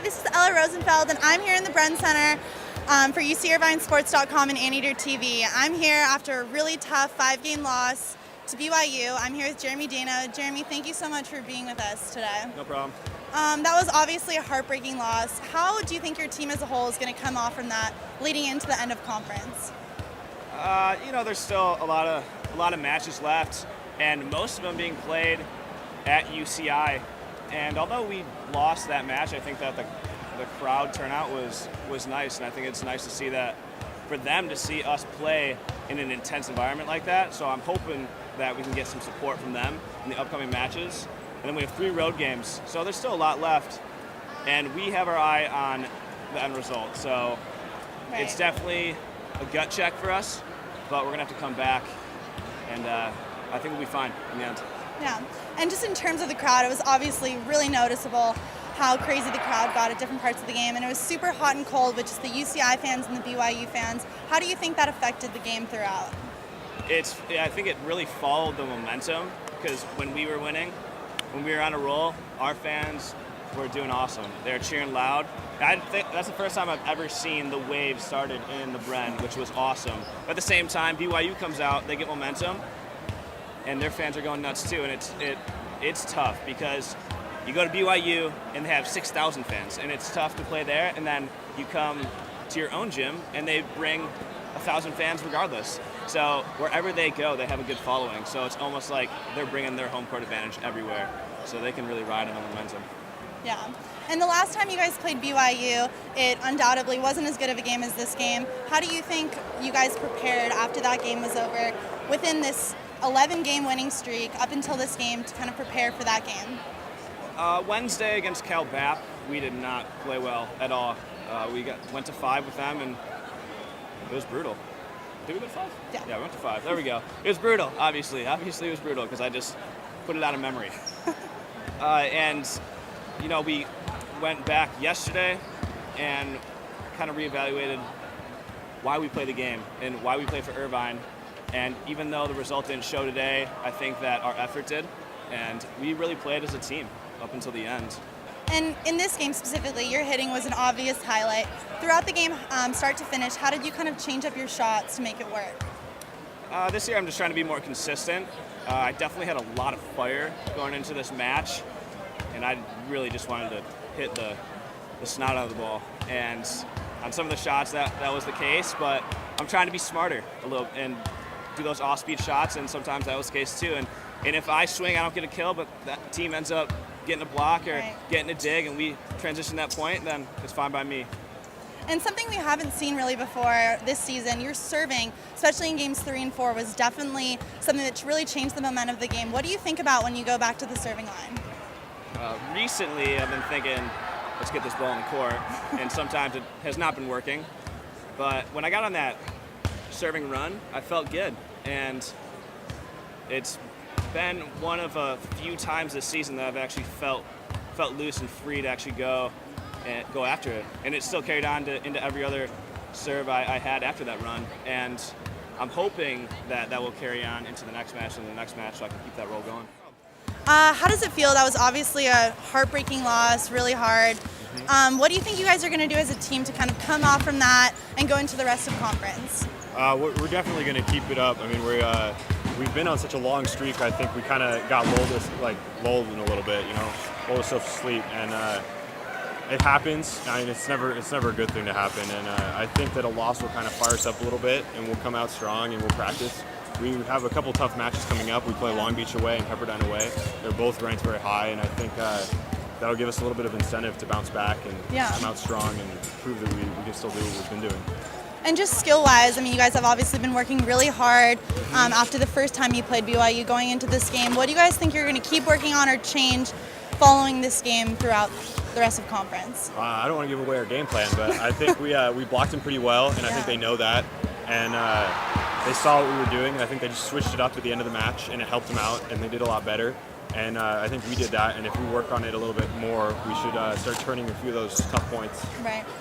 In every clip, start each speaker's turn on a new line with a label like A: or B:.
A: this is Ella Rosenfeld, and I'm here in the Bren Center for UC-Irvine-Sports.com and Anteater TV. I'm here after a really tough 5-game loss to BYU. I'm here with Jeremy Dano. Jeremy, thank you so much for being with us today.
B: No problem.
A: That was obviously a heartbreaking loss. How do you think your team as a whole is going to come off from that leading into the end of conference?
B: There's still a lot of matches left, and most of them being played at UCI. And although we lost that match, I think that the crowd turnout was nice, and I think it's nice to see that for them to see us play in an intense environment like that. So I'm hoping that we can get some support from them in the upcoming matches. And then we have 3 road games, so there's still a lot left, and we have our eye on the end result. So It's definitely a gut check for us, but we're gonna have to come back, and I think we'll be fine in the end.
A: Yeah, and just in terms of the crowd, it was obviously really noticeable how crazy the crowd got at different parts of the game, and it was super hot and cold with just the UCI fans and the BYU fans. How do you think that affected the game throughout?
B: I think it really followed the momentum, because when we were winning, when we were on a roll, our fans were doing awesome. They were cheering loud. I think that's the first time I've ever seen the wave started in the Bren, which was awesome. But at the same time, BYU comes out, they get momentum, and their fans are going nuts too. And it's tough because you go to BYU and they have 6,000 fans, and it's tough to play there. And then you come to your own gym and they bring 1,000 fans regardless. So wherever they go, they have a good following. So it's almost like they're bringing their home court advantage everywhere, so they can really ride on the momentum.
A: Yeah. And the last time you guys played BYU, it undoubtedly wasn't as good of a game as this game. How do you think you guys prepared after that game was over within this 11-game winning streak up until this game to kind of prepare for that game?
B: Wednesday against Cal Bap, we did not play well at all. We went to 5 with them, and it was brutal. Did we go to 5?
A: Yeah,
B: we went to 5. There we go. It was brutal, obviously. Obviously it was brutal because I just put it out of memory. We went back yesterday and kind of reevaluated why we play the game and why we play for Irvine. And even though the result didn't show today, I think that our effort did. And we really played as a team up until the end.
A: And in this game specifically, your hitting was an obvious highlight. Throughout the game, start to finish, how did you kind of change up your shots to make it work?
B: This year I'm just trying to be more consistent. I definitely had a lot of fire going into this match, and I really just wanted to hit the snot out of the ball. And on some of the shots that was the case, but I'm trying to be smarter a little and do those off-speed shots, and sometimes that was the case too. And if I swing, I don't get a kill, but that team ends up getting a block or getting a dig, and we transition that point, then it's fine by me.
A: And something we haven't seen really before this season, your serving, especially in games 3 and 4, was definitely something that's really changed the momentum of the game. What do you think about when you go back to the serving line?
B: Recently, I've been thinking, let's get this ball in the court, and sometimes it has not been working. But when I got on that serving run, I felt good, and it's been one of a few times this season that I've actually felt loose and free to actually go after it. And it still carried on into every other serve I had after that run. And I'm hoping that will carry on into the next match and the next match so I can keep that roll going.
A: How does it feel? That was obviously a heartbreaking loss, really hard. What do you think you guys are going to do as a team to kind of come off from that and go into the rest of conference?
C: We're definitely going to keep it up. I mean, we've been on such a long streak. I think we kind of got lulled in a little bit, lulled ourselves to sleep, and it happens. I mean, it's never a good thing to happen, and I think that a loss will kind of fire us up a little bit, and we'll come out strong and we'll practice. We have a couple tough matches coming up. We play Long Beach away and Pepperdine away. They're both ranked very high, and I think that'll give us a little bit of incentive to bounce back and come out strong and prove that we can still do what we've been doing.
A: And just skill-wise, I mean, you guys have obviously been working really hard after the first time you played BYU going into this game. What do you guys think you're going to keep working on or change following this game throughout the rest of conference?
C: I don't want to give away our game plan, but I think we blocked them pretty well, and I think they know that. And they saw what we were doing, and I think they just switched it up at the end of the match, and it helped them out, and they did a lot better. And I think we did that, and if we work on it a little bit more, we should start turning a few of those tough points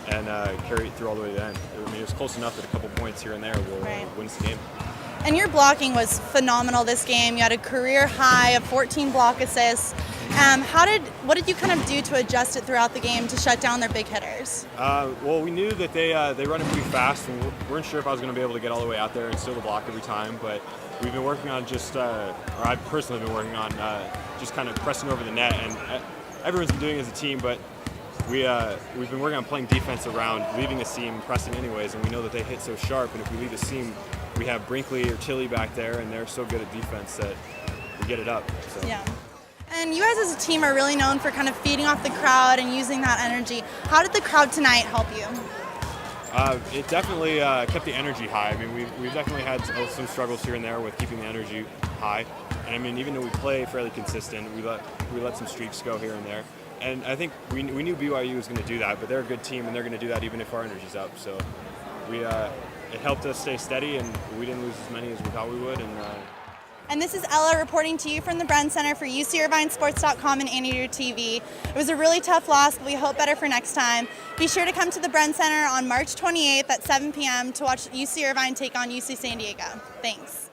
C: and carry it through all the way to the end. I mean, it was close enough that a couple points here and there will win us the game.
A: And your blocking was phenomenal this game. You had a career high of 14 block assists. What did you kind of do to adjust it throughout the game to shut down their big hitters?
C: Well, we knew that they run it pretty fast, and we weren't sure if I was going to be able to get all the way out there and steal the block every time. But we've been working on or I personally have been working on just kind of pressing over the net, and everyone's been doing it as a team. But we've been working on playing defense around leaving a seam, pressing anyways, and we know that they hit so sharp. And if we leave a seam, we have Brinkley or Tilly back there, and they're so good at defense that we get it up. So.
A: Yeah. And you guys as a team are really known for kind of feeding off the crowd and using that energy. How did the crowd tonight help you?
C: It definitely kept the energy high. I mean, we've definitely had some struggles here and there with keeping the energy high. And I mean, even though we play fairly consistent, we let some streaks go here and there. And I think we knew BYU was going to do that, but they're a good team and they're going to do that even if our energy's up. So it helped us stay steady, and we didn't lose as many as we thought we would.
A: And this is Ella reporting to you from the Bren Center for UCIrvinesports.com and Anteater TV. It was a really tough loss, but we hope better for next time. Be sure to come to the Bren Center on March 28th at 7 p.m. to watch UC Irvine take on UC San Diego. Thanks.